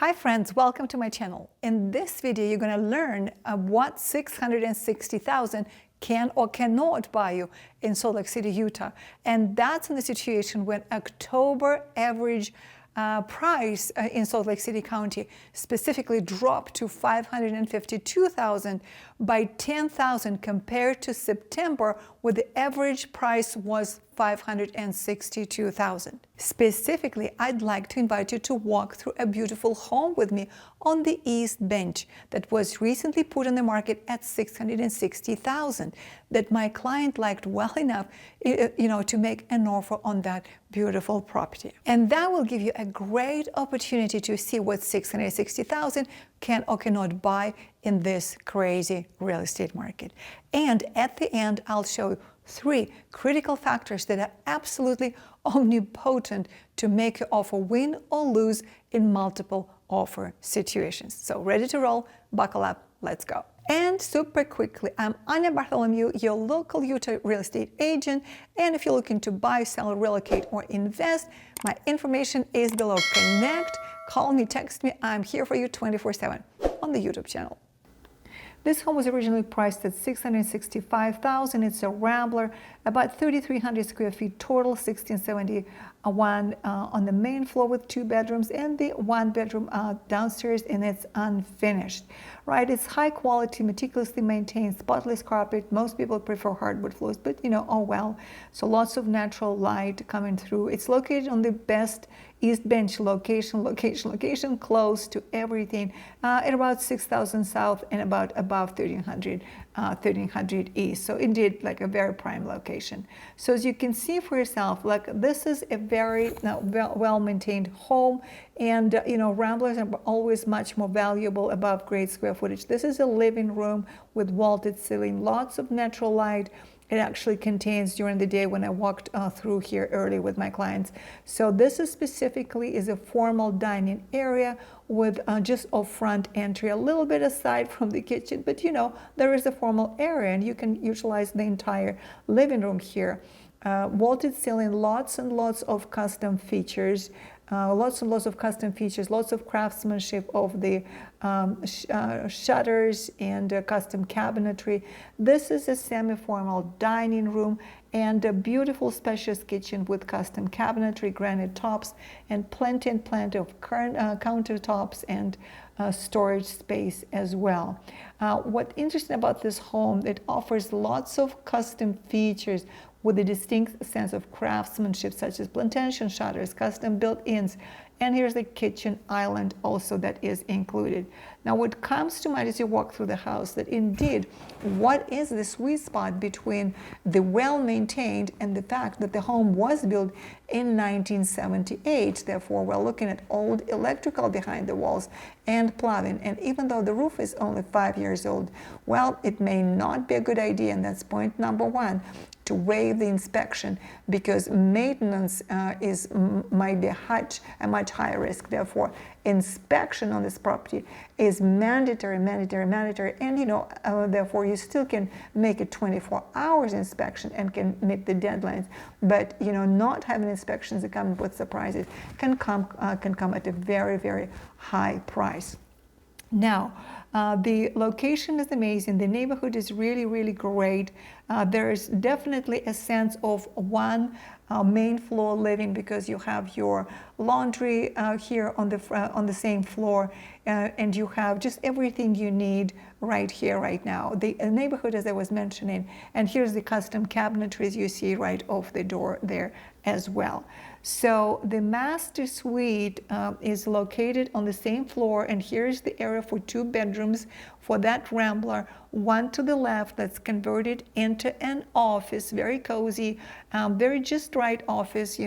Hi friends, welcome to my channel. In this video, you're going to learn what $660,000 can or cannot buy you in Salt Lake City, Utah. And that's in the situation when October average price in Salt Lake City County specifically dropped to $552,000 by $10,000 compared to September, where the average price was $562,000. Specifically, I'd like to invite you to walk through a beautiful home with me on the East Bench that was recently put on the market at $660,000 that my client liked well enough, to make an offer on that beautiful property. And that will give you a great opportunity to see what $660,000 can or cannot buy in this crazy real estate market. And at the end, I'll show you 3 critical factors that are absolutely omnipotent to make your offer win or lose in multiple offer situations. So ready to roll? Buckle up, let's go. And super quickly, I'm Anya Bartholomew, your local Utah real estate agent. And if you're looking to buy, sell, relocate, or invest, my information is below. Connect, call me, text me. I'm here for you 24/7 on the YouTube channel. This home was originally priced at $665,000. It's a Rambler, about 3,300 square feet total, 1671 on the main floor with 2 bedrooms and the 1 bedroom downstairs, and it's unfinished. Right, it's high quality, meticulously maintained, spotless carpet. Most people prefer hardwood floors, but oh well. So lots of natural light coming through. It's located on the best East Bench location, close to everything, at about 6,000 south and about above 1300 east. So indeed, like a very prime location. So as you can see for yourself, like this is a very well-maintained home, and Ramblers are always much more valuable above grade square footage. This is a living room with vaulted ceiling, lots of natural light. It actually contains during the day when I walked through here early with my clients. So this is specifically is a formal dining area with just off front entry, a little bit aside from the kitchen, but there is a formal area and you can utilize the entire living room here. Vaulted ceiling, lots and lots of custom features. Lots and lots of custom features, lots of craftsmanship of the shutters and custom cabinetry. This is a semi-formal dining room and a beautiful spacious kitchen with custom cabinetry, granite tops, and plenty of current countertops and storage space as well. What's interesting about this home, it offers lots of custom features with a distinct sense of craftsmanship, such as plantation shutters, custom built-ins, and here's the kitchen island also that is included. Now what comes to mind as you walk through the house, that indeed, what is the sweet spot between the well-maintained and the fact that the home was built in 1978, therefore we're looking at old electrical behind the walls and plumbing, and even though the roof is only 5 years old, well, it may not be a good idea, and that's point number 1, to waive the inspection, because maintenance might be a much higher risk. Therefore, inspection on this property is mandatory, and therefore you still can make it 24 hours inspection and can meet the deadlines. But not having inspections that come with surprises can come at a very, very high price. Now, the location is amazing. The neighborhood is really, really great. There is definitely a sense of one main floor living, because you have your laundry here on the same floor, and you have just everything you need right here, right now. The neighborhood, as I was mentioning, and here's the custom cabinetries you see right off the door there as well. So the master suite is located on the same floor, and here's the area for 2 bedrooms for that Rambler. One to the left that's converted into an office, very cozy, very just right office,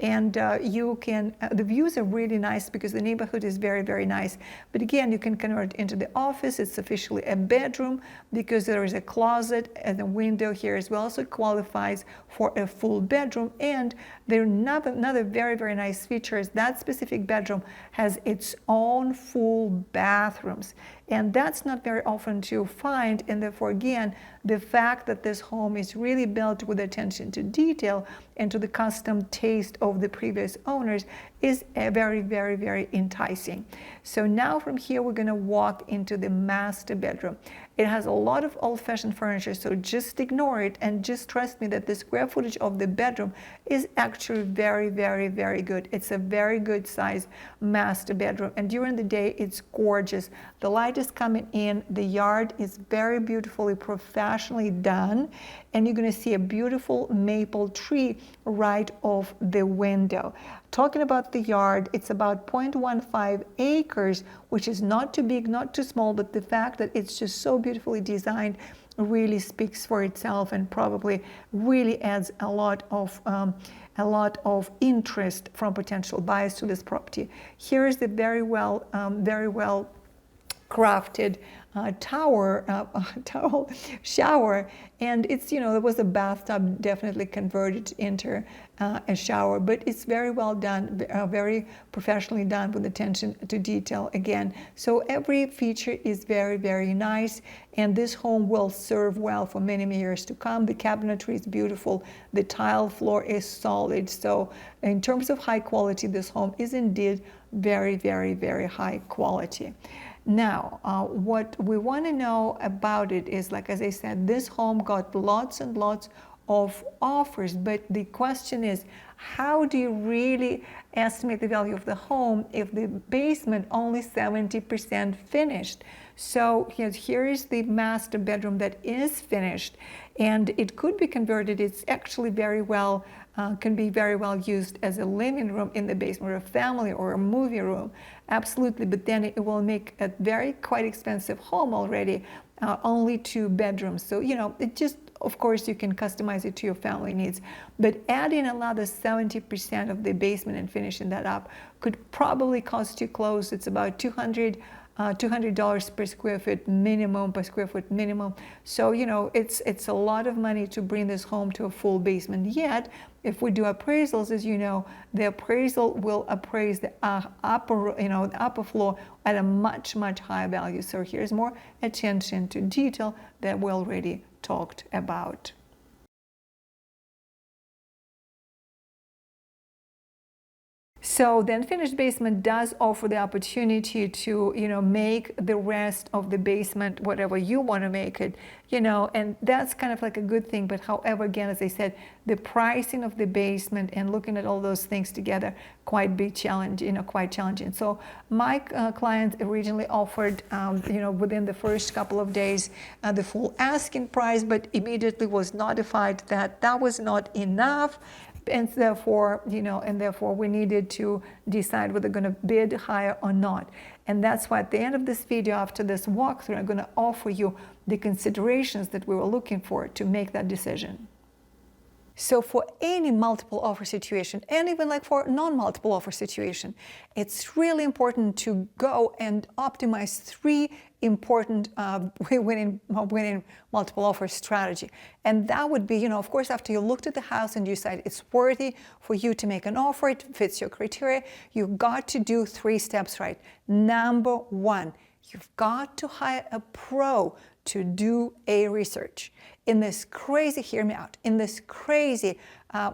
and you can, the views are really nice because the neighborhood is very, very nice. But again, you can convert it into the office. It's officially a bedroom because there is a closet and a window here as well, so it qualifies for a full bedroom. And there are another very, very nice feature is that specific bedroom has its own full bathrooms. And that's not very often to find, and therefore, again, the fact that this home is really built with attention to detail and to the custom taste of the previous owners is very, very, very enticing. So now from here, we're going to walk into the master bedroom. It has a lot of old-fashioned furniture, so just ignore it and just trust me that the square footage of the bedroom is actually very, very, very good. It's a very good size master bedroom, and during the day it's gorgeous. The light is coming in, the yard is very beautifully professionally done, and you're going to see a beautiful maple tree right off the window. Talking about the yard, it's about 0.15 acres, which is not too big, not too small, but the fact that it's just so beautifully designed really speaks for itself and probably really adds a lot of interest from potential buyers to this property. Here is the very well crafted towel shower, and it's, you know, there was a bathtub definitely converted into a shower, but it's very well done, very professionally done with attention to detail again. So every feature is very, very nice, and this home will serve well for many, many years to come. The cabinetry is beautiful, the tile floor is solid. So in terms of high quality, this home is indeed very, very, very high quality. Now, what we want to know about it is, like as I said, this home got lots and lots of offers, but the question is, how do you really estimate the value of the home if the basement only 70% finished? So here is the master bedroom that is finished, and it could be converted. It's actually very well, can be very well used as a living room in the basement, or a family or a movie room. Absolutely, but then it will make a very quite expensive home already, only 2 bedrooms. So, you know, it just, of course, you can customize it to your family needs, but adding another 70% of the basement and finishing that up could probably cost you close. It's about $200 per square foot minimum. So, you know, it's a lot of money to bring this home to a full basement. Yet, if we do appraisals, as you know, the appraisal will appraise the upper floor at a much, much higher value. So here's more attention to detail that we already talked about. So the unfinished basement does offer the opportunity to, you know, make the rest of the basement whatever you want to make it, you know, and that's kind of like a good thing. But however, again, as I said, the pricing of the basement and looking at all those things together, quite challenging. So my client originally offered, you know, within the first couple of days, the full asking price, but immediately was notified that that was not enough. And therefore, you know, we needed to decide whether we're going to bid higher or not. And that's why at the end of this video, after this walkthrough, I'm going to offer you the considerations that we were looking for to make that decision. So for any multiple offer situation, and even like for non-multiple offer situation, it's really important to go and optimize 3 important winning multiple offer strategy. And that would be, you know, of course, after you looked at the house and you decide it's worthy for you to make an offer, it fits your criteria, you've got to do 3 steps right. Number 1, you've got to hire a pro to do a research. In this crazy, hear me out, in this crazy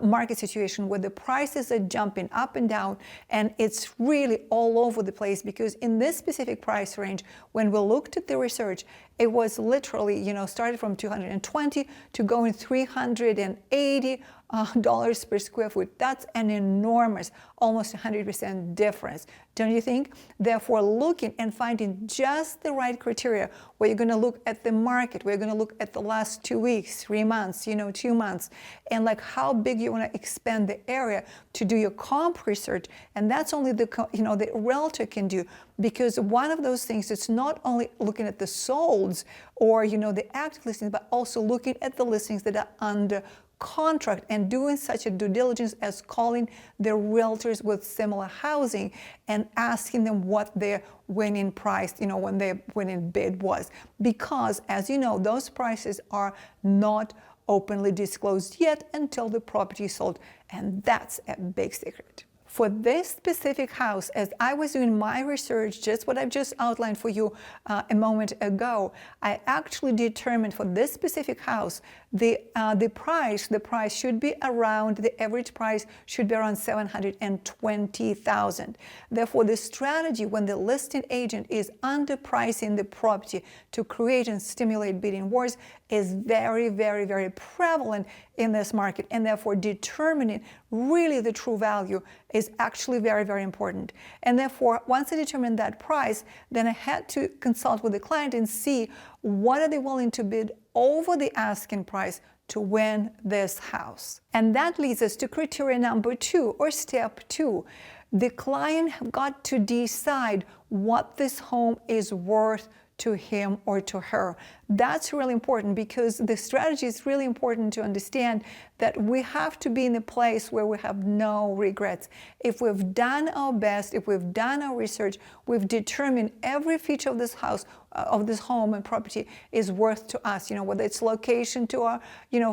market situation where the prices are jumping up and down, and it's really all over the place, because in this specific price range, when we looked at the research, it was literally, you know, started from $220 to going $380 per square foot. That's an enormous, almost 100% difference, don't you think? Therefore, looking and finding just the right criteria, where you're going to look at the market, where you're going to look at the last 2 weeks, 3 months, you know, 2 months, and like how big you want to expand the area to do your comp research. And that's only the realtor can do, because one of those things, it's not only looking at the solds or, you know, the active listings, but also looking at the listings that are under contract and doing such a due diligence as calling the realtors with similar housing and asking them what their winning price, you know, when their winning bid was. Because, as you know, those prices are not openly disclosed yet until the property is sold, and that's a big secret. For this specific house, as I was doing my research, just what I've just outlined for you a moment ago, I actually determined for this specific house the price should be around, the average price should be around $720,000. Therefore, the strategy when the listing agent is underpricing the property to create and stimulate bidding wars is very, very, very prevalent in this market, and therefore determining really the true value is actually very, very important. And therefore, once I determined that price, then I had to consult with the client and see what are they willing to bid over the asking price to win this house. And that leads us to criteria number 2, or step 2. The client have got to decide what this home is worth to him or to her. That's really important, because the strategy is really important to understand that we have to be in a place where we have no regrets. If we've done our best, if we've done our research, we've determined every feature of this house, of this home and property is worth to us, whether it's location to our,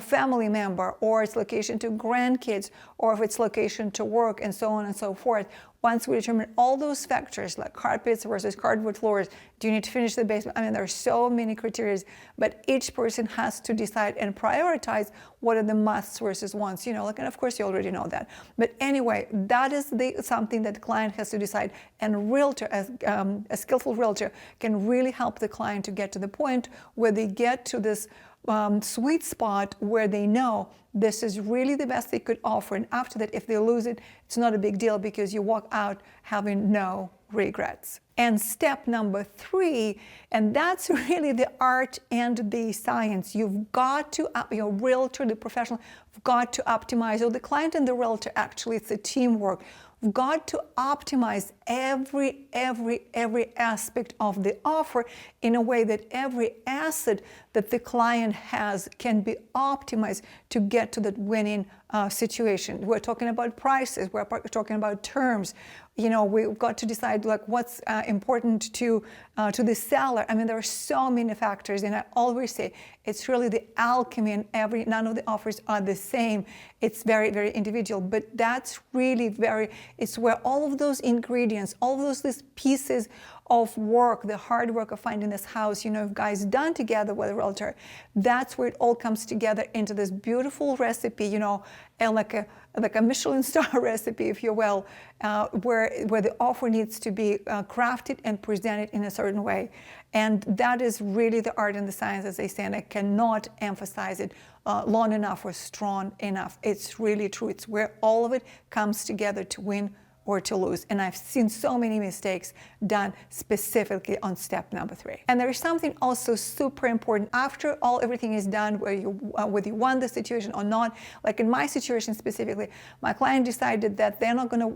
family member, or it's location to grandkids, or if it's location to work, and so on and so forth. Once we determine all those factors, like carpets versus hardwood floors, do you need to finish the basement? I mean, there are so many criteria, but each person has to decide and prioritize what are the musts versus wants, and of course you already know that. But anyway, that is something that the client has to decide, and realtor, as a skillful realtor, can really help the client to get to the point where they get to this sweet spot where they know this is really the best they could offer. And after that, if they lose it, it's not a big deal, because you walk out having no regrets. And step number 3, and that's really the art and the science. You've got to, your realtor, the professional, have got to optimize, or the client and the realtor, actually, it's a teamwork. We've got to optimize every aspect of the offer in a way that every asset that the client has can be optimized to get to that winning situation. We're talking about prices, we're talking about terms. We've got to decide what's important to the seller. I mean, there are so many factors, and I always say it's really the alchemy, and none of the offers are the same. It's very, very individual, but that's really it's where all of those ingredients, all of these pieces of work, the hard work of finding this house, guys done together with a realtor, that's where it all comes together into this beautiful recipe, and like a Michelin star recipe, if you will, where the offer needs to be crafted and presented in a certain way. And that is really the art and the science, as they say, and I cannot emphasize it long enough or strong enough. It's really true. It's where all of it comes together to win or to lose. And I've seen so many mistakes done specifically on step number 3. And there is something also super important after everything is done, whether you won the situation or not. Like in my situation specifically, my client decided that they're not going to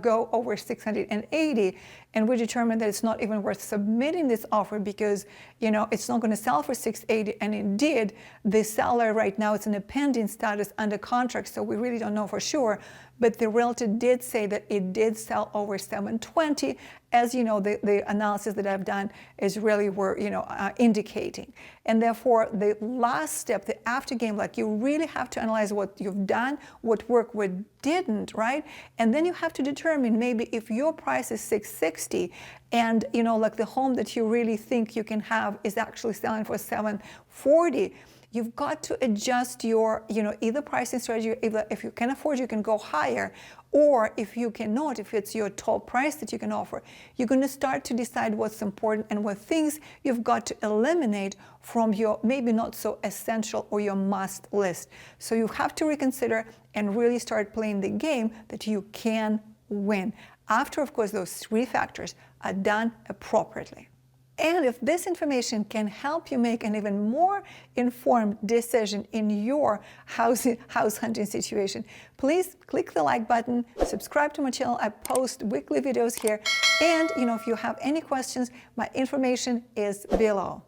go over 680, and we determined that it's not even worth submitting this offer, because it's not going to sell for 680. And indeed, the seller right now is in a pending status under contract, so we really don't know for sure. But the realtor did say that it did sell over 720. As you know, the analysis that I've done is really indicating. And therefore, the last step, the after game, you really have to analyze what you've done, what worked, what didn't, right? And then you have to determine, maybe if your price is 660 and the home that you really think you can have is actually selling for 740, you've got to adjust your, either pricing strategy. If you can afford, you can go higher, or if you cannot, if it's your top price that you can offer, you're going to start to decide what's important and what things you've got to eliminate from your maybe not so essential or your must list. So you have to reconsider and really start playing the game that you can win, after, of course, those 3 factors are done appropriately. And if this information can help you make an even more informed decision in your house hunting situation, please click the like button, subscribe to my channel. I post weekly videos here. And if you have any questions, my information is below.